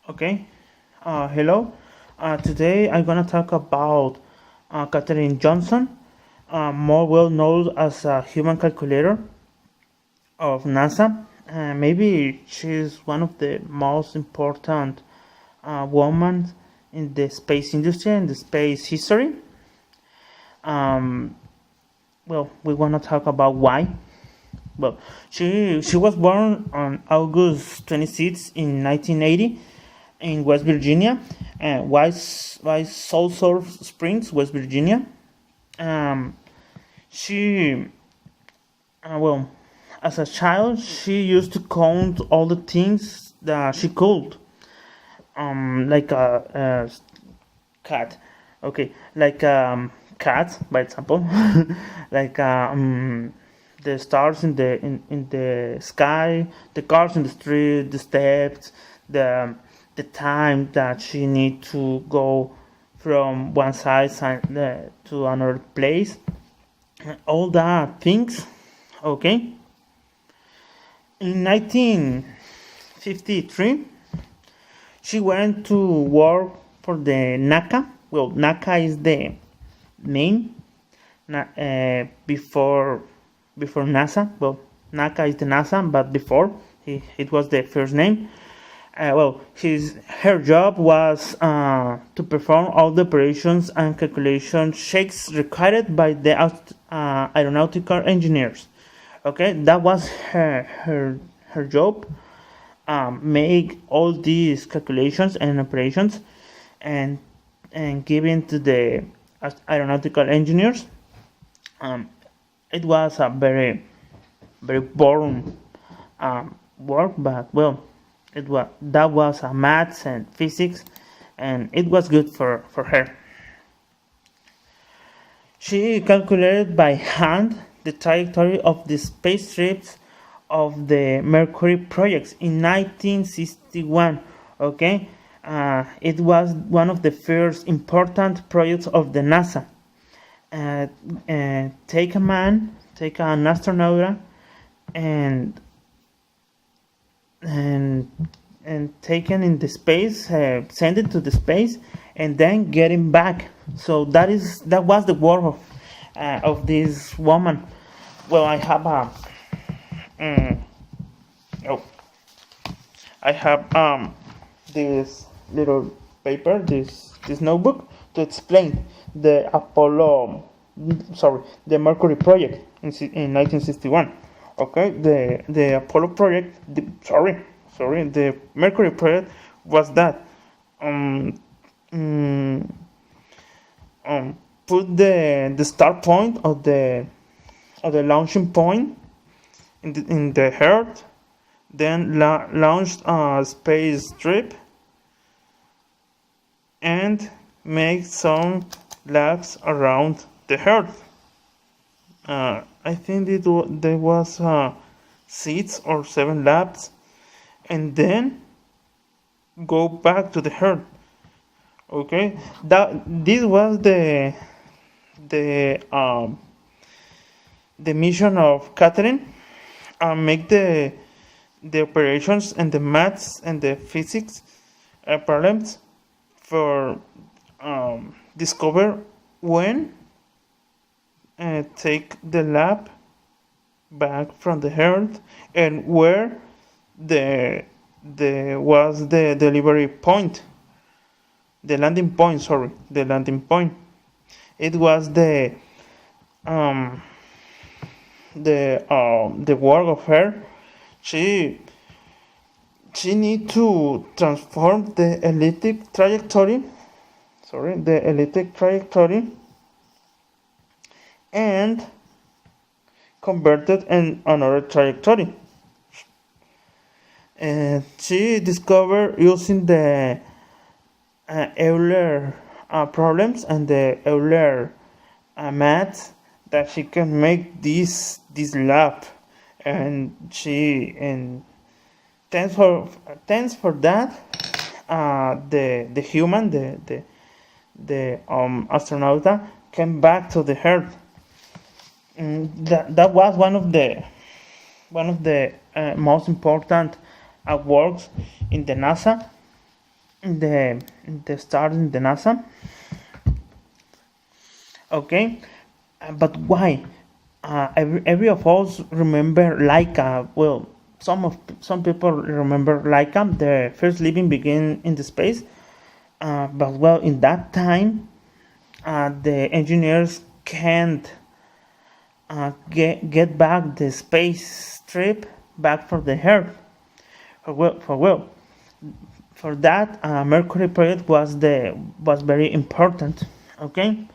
Okay. Hello. Today I'm gonna talk about Katherine Johnson, more well known as a human calculator of NASA. Maybe she's one of the most important women in the space industry and the space history. Um, we wanna talk about why. Well, she was born on August 26 in 1980 in West Virginia, White Sulphur Springs, West Virginia. Um, she, well, as a child, she used to count all the things that she could, like a cat, okay, like cat, by example, like the stars in the sky, the cars in the street, the steps, the the time that she need to go from one to another place, all that things. Okay, in 1953, she went to work for the NACA. Well, NACA is the name before NASA. Well, NACA is the NASA, but before it was the first name. Her job was to perform all the operations and calculation checks required by the aeronautical engineers. Okay, that was her job. Make all these calculations and operations, and given to the aeronautical engineers. It was a very boring work, but well, that was a maths and physics, and it was good for her. She calculated by hand the trajectory of the space trips of the Mercury projects in 1961. Okay, it was one of the first important projects of the NASA. Take an astronaut, and and taken in the space, send it to the space, and then get him back. So that was the work of this woman. Well, um, oh, I have this little paper, this notebook to explain the the Mercury project in 1961. Okay, the Apollo project, the Mercury project was that um, um, put the start point of the launching point in the Earth, then launched a space trip and make some laps around the Earth. I think there was 6 or 7 laps, and then go back to the Earth. Okay, this was the the mission of Catherine. Make the operations and the maths and the physics problems for discover when take the lab back from the Earth, and where the was the delivery point, the landing point. The landing point. It was the work of her. She need to transform the elliptic trajectory. The elliptic trajectory, and converted in another trajectory. She discovered using the Euler problems and the Euler math that she can make this lab, and thanks for that, the human, the astronaut came back to the Earth. That was one of the most important works in the NASA. the stars in the NASA. Okay, but why? Every of us remember Laika. Well, some people remember Laika. The first living began in the space. But well, in that time, the engineers can't get back the space trip back for the Earth. For that, Mercury project was very important. Okay,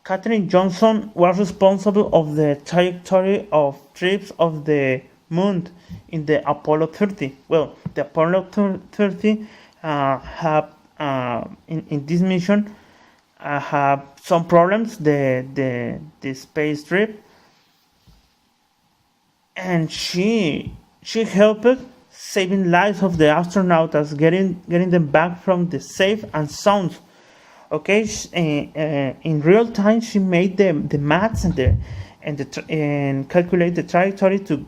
Katherine Johnson was responsible of the trajectory of trips of the moon in the Apollo 30. Well, the Apollo 30 have in this mission have some problems. The space trip, and she helped saving lives of the astronauts, getting them back from the safe and sound. Okay, in real time, she made the maths and calculate the trajectory to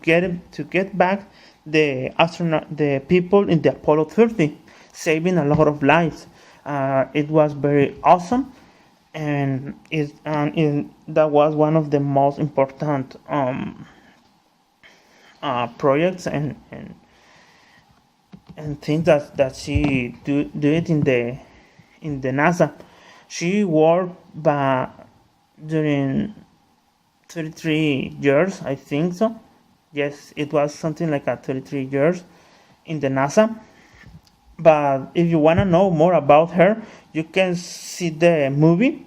get back the people in the Apollo 30, saving a lot of lives. It was very awesome, and that was one of the most important projects and things that she do it in the NASA. She worked during 33 years, I think so. Yes, it was something like a 33 years in the NASA. But if you want to know more about her, you can see the movie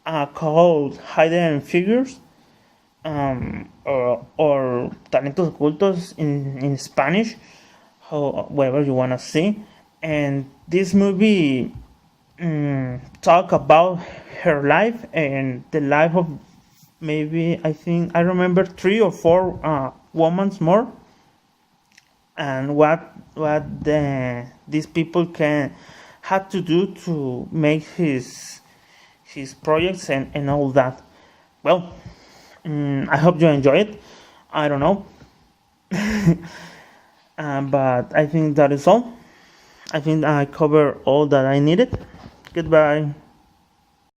called Hidden Figures, or Talentos Ocultos in Spanish, whatever you want to see. And this movie talk about her life and the life of, maybe, I think I remember 3 or 4 women more, and what these people can have to do to make his projects and all that. Well, I hope you enjoy it. I don't know. But I think that is all. I think I covered all that I needed. Goodbye.